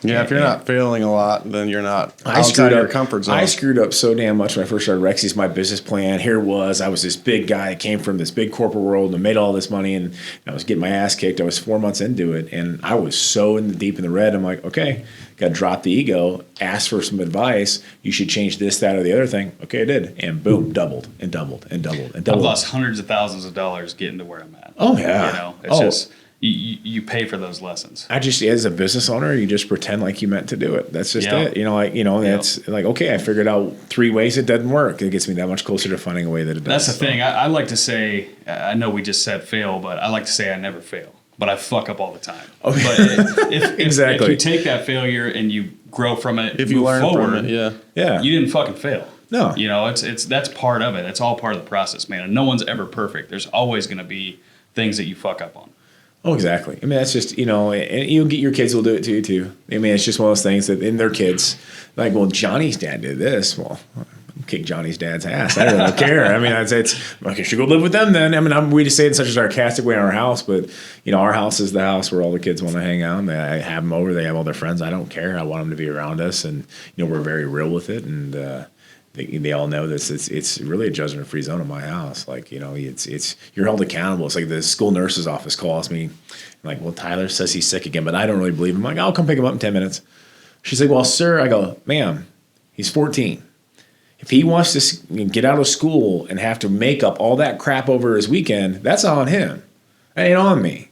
Yeah, if you're Yeah. not failing a lot, then you're not I outside screwed of your up. comfort zone. I screwed up so damn much when I first started Rexius. My business plan here was I was this big guy that came from this big corporate world and made all this money, and I was getting my ass kicked. I was 4 months into it, and I was so deep in the red. I'm like, okay, got to drop the ego, ask for some advice. You should change this, that, or the other thing. Okay, I did, and boom, doubled and doubled and doubled and I've doubled. lost hundreds of thousands of dollars getting to where I'm at. Oh yeah, You know, it's just you pay for those lessons. I just, as a business owner, you just pretend like you meant to do it. That's just Yeah. it. That's like, okay, I figured out 3 ways it doesn't work. It gets me that much closer to finding a way that it does. That's the So- thing. I like to say, I know we just said fail, but I like to say I never fail. But I fuck up all the time. Oh, But if Exactly. you take that failure and you grow from it, if you move learn forward, from it, yeah. Yeah. you didn't fucking fail. No. You know, it's that's part of it. It's all part of the process, man. And no one's ever perfect. There's always going to be things that you fuck up on. Oh, exactly. I mean, that's just, and you'll get your kids will do it to you too. I mean, it's just one of those things that in their kids, like, well, Johnny's dad did this. Well, kick Johnny's dad's ass. I really don't care. I mean, I'd say it's, okay, should go live with them then. I mean, we just say it in such a sarcastic way in our house, but, our house is the house where all the kids want to hang out. I have them over. They have all their friends. I don't care. I want them to be around us. And, we're very real with it. And, they all know this. It's really a judgment-free zone in my house. Like, it's you're held accountable. It's like the school nurse's office calls me, like, well, Tyler says he's sick again, but I don't really believe him. I'm like, I'll come pick him up in 10 minutes. She's like, well, sir, I go, ma'am, he's 14. If he wants to get out of school and have to make up all that crap over his weekend, that's on him. That ain't on me.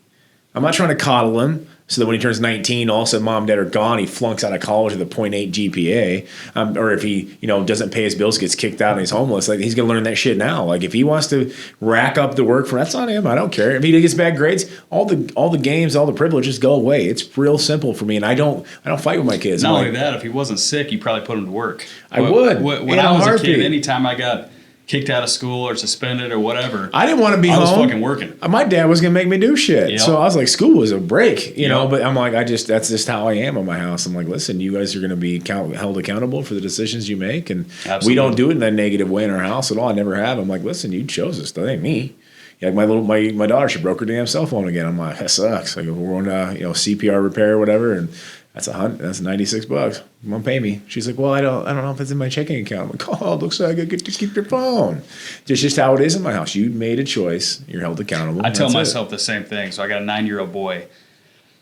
I'm not trying to coddle him so that when he turns 19, all of a sudden mom and dad are gone. He flunks out of college with a 0.8 GPA. Or if he, doesn't pay his bills, gets kicked out and he's homeless. Like, he's going to learn that shit now. Like, if he wants to rack up the work that's on him. I don't care. If he gets bad grades, all the games, all the privileges go away. It's real simple for me. And I don't fight with my kids. Not I'm only like, that, if he wasn't sick, you probably put him to work. I would. When In I a was a heartbeat. kid, anytime I got kicked out of school or suspended or whatever, I didn't want to be I was home. fucking working. My dad was gonna make me do shit, Yep. so I was like, school was a break, Yep. But I'm like, that's just how I am in my house. I'm like, listen, you guys are gonna be held accountable for the decisions you make, and Absolutely. we don't do it in a negative way in our house at all. I never have. I'm like, listen, you chose this. That ain't me. Yeah, like my daughter, she broke her damn cell phone again. I'm like, that sucks. Like, we're on CPR repair or whatever, and that's $96. You won't pay me. She's like, well, I don't know if it's in my checking account. I'm like, oh, it looks like I get to keep your phone. It's just how it is in my house. You made a choice. You're held accountable. I tell That's it. myself the same thing. So I got a 9-year-old boy.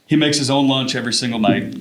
He makes his own lunch every single night,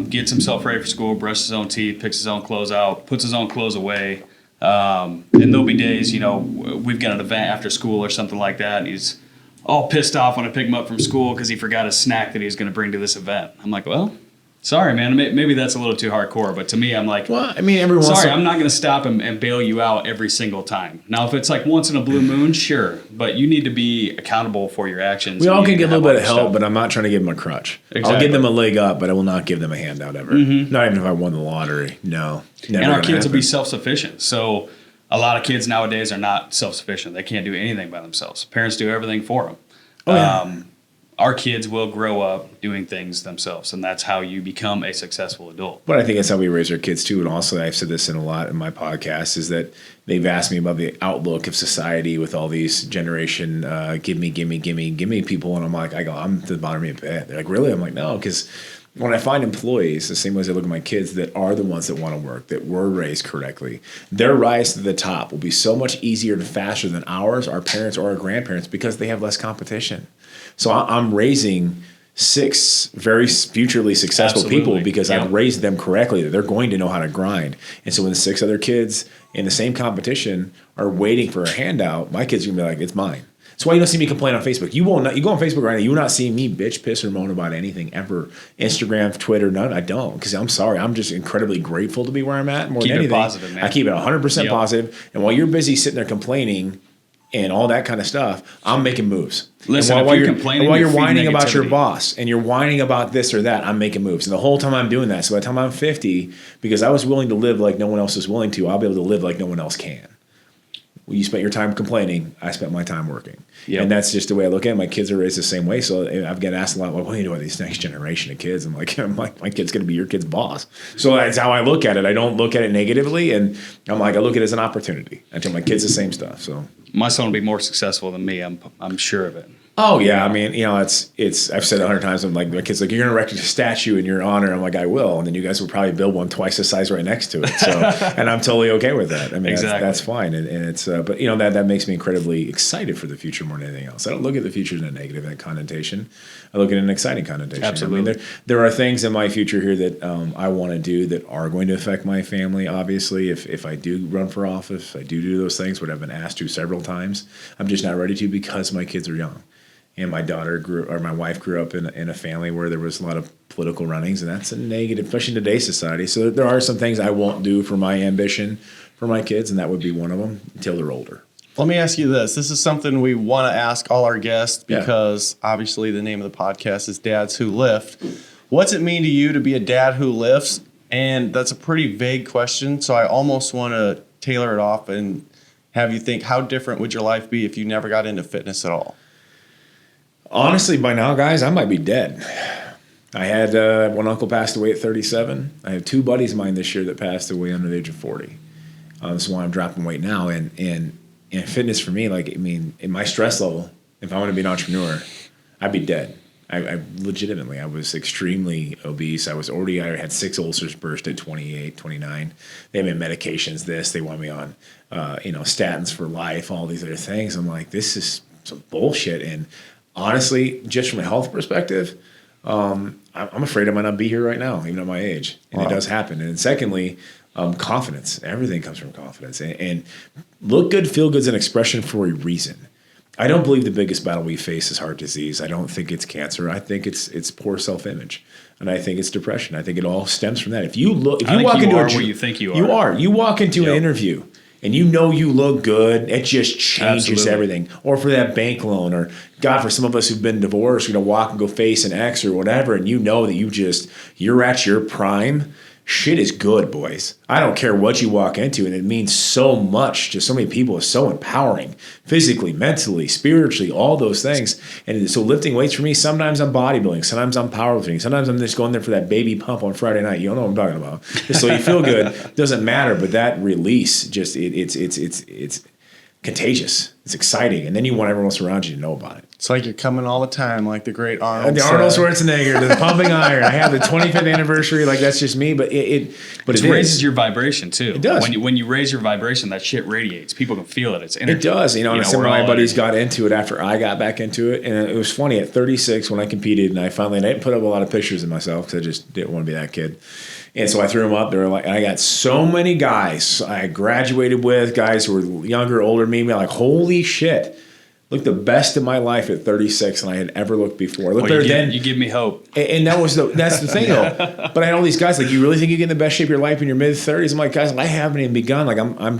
gets himself ready for school, brushes his own teeth, picks his own clothes out, puts his own clothes away. And there'll be days, we've got an event after school or something like that, and he's all pissed off when I pick him up from school because he forgot his snack that he was going to bring to this event. I'm like, well, sorry, man. Maybe that's a little too hardcore, but to me, I'm like, Well, I mean, every once sorry, in- I'm not going to stop and bail you out every single time. Now, if it's like once in a blue moon, sure, but you need to be accountable for your actions. We all You can need get a to little have bit of all help, your but stuff. I'm not trying to give them a crutch. I'll Exactly. give them a leg up, but I will not give them a handout ever. Not even if I won the lottery. No. Never And our gonna kids will be happen. self-sufficient. So a lot of kids nowadays are not self-sufficient. They can't do anything by themselves. Parents do everything for them. Oh, yeah. Our kids will grow up doing things themselves, and that's how you become a successful adult. But I think that's how we raise our kids too. And also, I've said this in a lot in my podcast, is that they've asked me about the outlook of society with all these generation give me people, and I'm like, I'm the bottom of your pit. They're like, really? I'm like, no, because when I find employees, the same way as I look at my kids that are the ones that want to work, that were raised correctly, their rise to the top will be so much easier and faster than ours, our parents, or our grandparents, because they have less competition. So I'm raising 6 very futurely successful Absolutely. people because Yep. I've raised them correctly. That they're going to know how to grind. And so when 6 other kids in the same competition are waiting for a handout, my kids are gonna be like, it's mine. That's why you don't see me complain on Facebook. You go on Facebook right now, you will not see me bitch, piss, or moan about anything ever. Instagram, Twitter, none. I don't, because I'm sorry. I'm just incredibly grateful to be where I'm at more Keep than it anything. positive, man. I keep it 100% Yep. positive. And while you're busy sitting there complaining, and all that kind of stuff, I'm making moves. Listen, and if you're complaining, while you're you're feeding whining about your negativity. boss and you're whining about this or that, I'm making moves. And the whole time I'm doing that, so by the time I'm 50, because I was willing to live like no one else is willing to, I'll be able to live like no one else can. Well, you spent your time complaining. I spent my time working. Yep. And that's just the way I look at it. My kids are raised the same way. So I've got asked a lot, well, what do you do with these next generation of kids? I'm like, my kid's going to be your kid's boss. So that's how I look at it. I don't look at it negatively. And I'm like, I look at it as an opportunity. I tell my kids the same stuff. So My son will be more successful than me. I'm sure of it. oh yeah, I mean, it's I've said it 100 times. I'm like, my kid's like, you're gonna erect a statue in your honor. I'm like, I will, and then you guys will probably build one twice the size right next to it. So, and I'm totally okay with that. I mean, Exactly. that's fine, and it's but that makes me incredibly excited for the future more than anything else. I don't look at the future in a negative connotation. I look at it in an exciting connotation. Absolutely. I mean, there are things in my future here that I want to do that are going to affect my family. Obviously, if I do run for office, if I do those things, what I've been asked to several times, I'm just not ready to because my kids are young. And my wife grew up in a family where there was a lot of political runnings, and that's a negative, especially in today's society. So there are some things I won't do for my ambition for my kids, and that would be one of them until they're older. Let me ask you this. This is something we want to ask all our guests Yeah. because obviously the name of the podcast is Dads Who Lift. What's it mean to you to be a dad who lifts? And that's a pretty vague question, so I almost want to tailor it off and have you think, how different would your life be if you never got into fitness at all? Honestly, by now, guys, I might be dead. I had one uncle passed away at 37. I have two buddies of mine this year that passed away under the age of 40. This is why I'm dropping weight now. And fitness for me, like, I mean, in my stress level, if I want to be an entrepreneur, I'd be dead. I legitimately, I was extremely obese. I had 6 ulcers burst at 28, 29. They had me on medications, they want me on, statins for life, all these other things. I'm like, this is some bullshit. And honestly, just from a health perspective, I'm afraid I might not be here right now, even at my age. And It does happen. And secondly, confidence. Everything comes from confidence. And look good, feel good is an expression for a reason. I don't believe the biggest battle we face is heart disease. I don't think it's cancer. I think it's poor self-image, and I think it's depression. I think it all stems from that. If you walk into where you think you are. you are. You walk into an interview and you look good. It just changes Absolutely. everything. Or for that bank loan, or God, for some of us who've been divorced, you're gonna walk and go face an ex or whatever, and you know that you're at your prime. Shit is good, boys. I don't care what you walk into, and it means so much to so many people. It's so empowering, physically, mentally, spiritually, all those things. And so lifting weights for me, sometimes I'm bodybuilding, sometimes I'm powerlifting, sometimes I'm just going there for that baby pump on Friday night. You don't know what I'm talking about. Just so you feel good. Doesn't matter, but that release, just it's contagious. It's exciting, and then you want everyone else around you to know about it. It's like you're coming all the time, like the great Arnold. The Arnold Schwarzenegger, the pumping iron. I have the 25th anniversary. Like, that's just me, but it raises your vibration too. It does. When you raise your vibration, that shit radiates. People can feel it. It's energy. It does. And some of we're my all buddies energy. got into it after I got back into it. And it was funny, at 36 when I competed, and I didn't put up a lot of pictures of myself because I just didn't want to be that kid. And so I threw them up. They were like, I got so many guys I graduated with, guys who were younger, older than me. Like, holy shit. Looked the best of my life at 36 than I had ever looked before. You give me hope. And that's the thing though. But I know these guys, like, you really think you get in the best shape of your life in your mid 30s? I'm like, guys, I haven't even begun. Like, I'm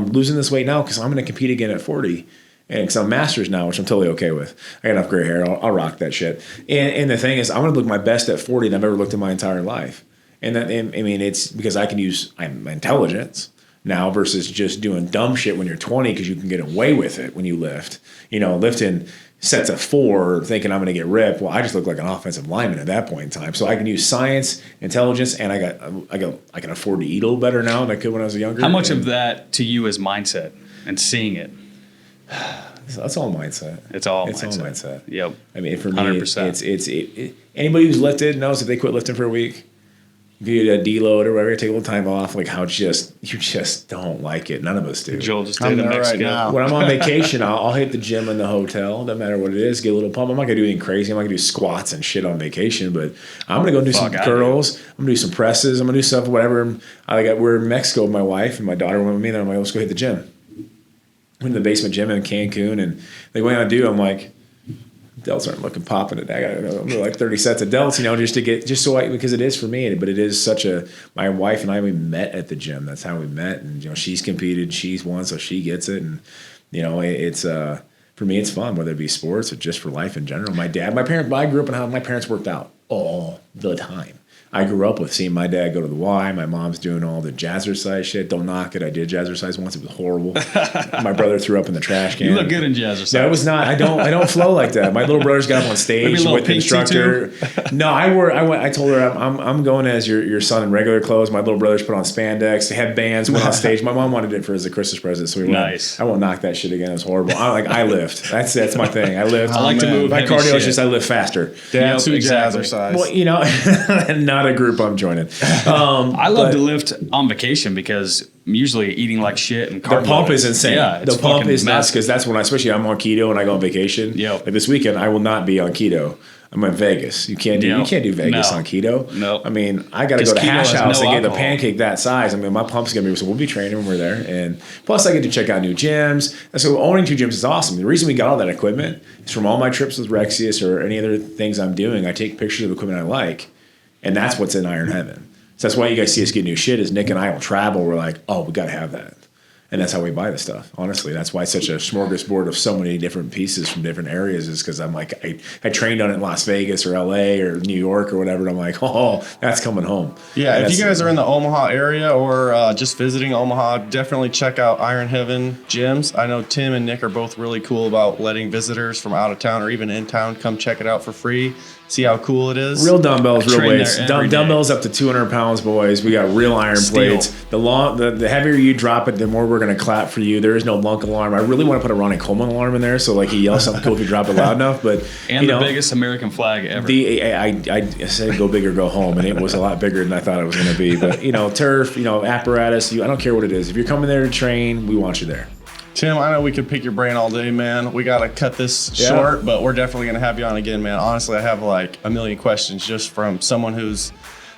losing this weight now because I'm going to compete again at 40. And because I'm masters now, which I'm totally okay with. I got enough gray hair. I'll rock that shit. And the thing is, I'm going to look my best at 40 than I've ever looked in my entire life. And it's because I can use my intelligence now versus just doing dumb shit when you're 20 because you can get away with it when you lift. Lifting sets of 4 thinking I'm going to get ripped. Well, I just look like an offensive lineman at that point in time. So I can use science, intelligence, and I can afford to eat a little better now than I could when I was younger. How much of that to you is mindset and seeing it? That's all mindset. It's all mindset. Yep. I mean, for me, 100%. Anybody who's lifted knows if they quit lifting for a week, do a deload or whatever, take a little time off, like how you just don't like it. None of us do. Joel just I'm did in there right Mexico. now. When I'm on vacation, I'll hit the gym in the hotel, no matter what it is, get a little pump. I'm not gonna do anything crazy. I'm not gonna do squats and shit on vacation, but I'm gonna go do some curls. I'm gonna do some presses. I'm gonna do stuff, whatever. We're in Mexico with my wife and my daughter went with me. Then I'm like, let's go hit the gym. Went to the basement gym in Cancun, and they went on to do. I'm like, delts aren't looking popping today. I got to like 30 sets of delts, because it is for me. But it is my wife and I, we met at the gym. That's how we met. And, she's competed, she's won, so she gets it. And, it's for me, it's fun, whether it be sports or just for life in general. I grew up in how my parents worked out all the time. I grew up with seeing my dad go to the Y. My mom's doing all the jazzercise shit. Don't knock it. I did jazzercise once. It was horrible. My brother threw up in the trash can. You look good in jazzercise. That was not. I don't flow like that. My little brother's got up on stage with the instructor. No, I told her I'm going as your son in regular clothes. My little brother's put on spandex, headbands, went on stage. My mom wanted it as a Christmas present, so we went. Nice. I won't knock that shit again. It was horrible. I lift. That's my thing. I lift. I like to move. My cardio is just I lift faster. Dad's jazzercise. Well, not a group I'm joining. I love to lift on vacation because I'm usually eating like shit and the pump is insane. Yeah, the pump is nuts because that's when especially I'm on keto and I go on vacation. Yeah, like this weekend I will not be on keto. I'm in Vegas. You can't do Vegas on keto. No. I mean, I got to go to Hash House and get a pancake that size. I mean, my pump's gonna be. So we'll be training when we're there, and plus I get to check out new gyms. And so owning 2 gyms is awesome. The reason we got all that equipment is from all my trips with Rexius or any other things I'm doing. I take pictures of equipment I like, and that's what's in Iron Heaven. So that's why you guys see us get new shit. Is Nick and I will travel. We're like, oh, we got to have that. And that's how we buy the stuff. Honestly, that's why it's such a smorgasbord of so many different pieces from different areas. Is because I'm like, I trained on it in Las Vegas or LA or New York or whatever. And I'm like, oh, that's coming home. Yeah, if you guys are in the Omaha area or just visiting Omaha, definitely check out Iron Heaven gyms. I know Tim and Nick are both really cool about letting visitors from out of town or even in town come check it out for free. See how cool it is. Real dumbbells, real weights. Dumbbells up to 200 pounds, boys. We got real iron plates. The heavier you drop it, the more we're going to clap for you. There is no lunk alarm. I really want to put a Ronnie Coleman alarm in there so like he yells something cool if you drop it loud enough. But the biggest American flag ever. I said go big or go home, and it was a lot bigger than I thought it was going to be. But turf, apparatus. I don't care what it is. If you're coming there to train, we want you there. Tim, I know we could pick your brain all day, man. We got to cut this short, but we're definitely going to have you on again, man. Honestly, I have like a million questions just from someone who's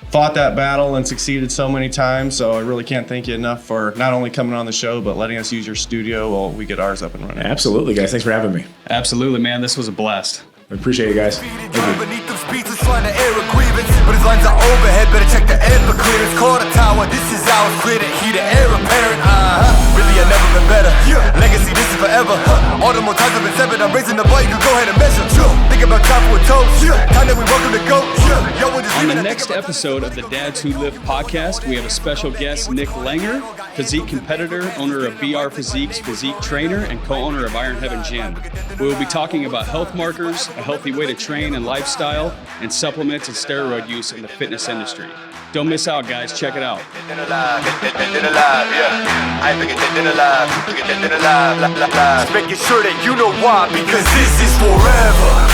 fought that battle and succeeded so many times. So I really can't thank you enough for not only coming on the show, but letting us use your studio while we get ours up and running. Absolutely, guys. Thanks for having me. Absolutely, man. This was a blast. I appreciate it, guys. Beneath them speeches trying to air a grievance, but his lines are overhead, better check the air for clearance. Call the tower, this is ours, clear the heat, the air apparent. Really, I've never been better. Legacy, this is forever. All the more times have been severed, I'm raising the bar, you can go ahead and measure. Think about time for a toast. Time that we welcome to go. On the next episode of the Dads Who Lift podcast, we have a special guest, Nick Langer, physique competitor, owner of BR Physique's physique trainer, and co-owner of Iron Heaven Gym. We will be talking about health markers, a healthy way to train and lifestyle, and supplements and steroid use in the fitness industry. Don't miss out, guys. Check it out. Making sure that you know why, because this is forever.